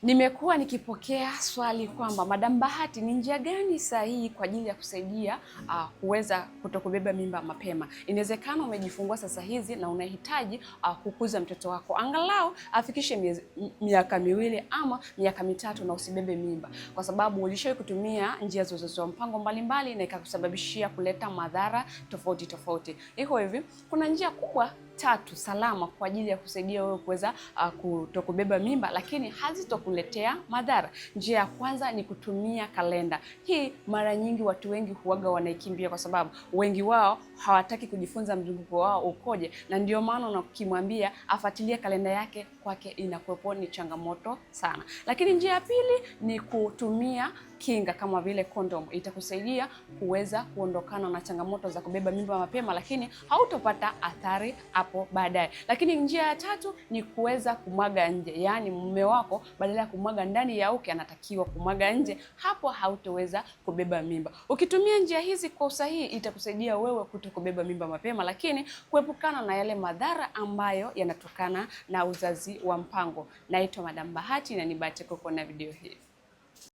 Nimekuwa nikipokea swali kwamba Madam Bahati, ni njia gani sahihi kwa ajili ya kusaidia kuweza kutokubeba mimba mapema? Inawezekana umejifungua sasa hizi na unahitaji kukuza mtoto wako angalau afikishe miaka miwili ama miaka mitatu na usibebe mimba, kwa sababu ulishawahi kutumia njia za uzazi wa mpango mbalimbali na ikakusababishia kuleta madhara tofauti tofauti. Iko hivi, kuna njia kubwa tatu salama kwa ajili ya kusaidia wewe kuweza kutokubeba mimba lakini hazitokuletea madhara. Njia ya kwanza ni kutumia kalenda. Hii mara nyingi watu wengi huaga wanaikimbia kwa sababu wengi wao hawataki kujifunza mzunguko wao ukoje, na ndio maana unakimwambia afuatilie kalenda yake, kwake inakuwepo ni changamoto sana. Lakini njia ya pili ni kutumia kinga kama vile kondom. Itakusaidia kuweza kuondokana na changamoto za kubeba mimba mapema, lakini hautopata athari hapo baadaye. Lakini njia ya tatu ni kuweza kumwaga nje, yaani mume wako badala ya kumwaga ndani ya uke anatakiwa kumwaga nje. Hapo hautoweza kubeba mimba. Ukitumia njia hizi kwa usahihi itakusaidia wewe kutokubeba mimba mapema, lakini kuepukana na yale madhara ambayo yanatokana na uzazi wa mpango. Naitwa Madam Bahati na nibahatika kuona video hii.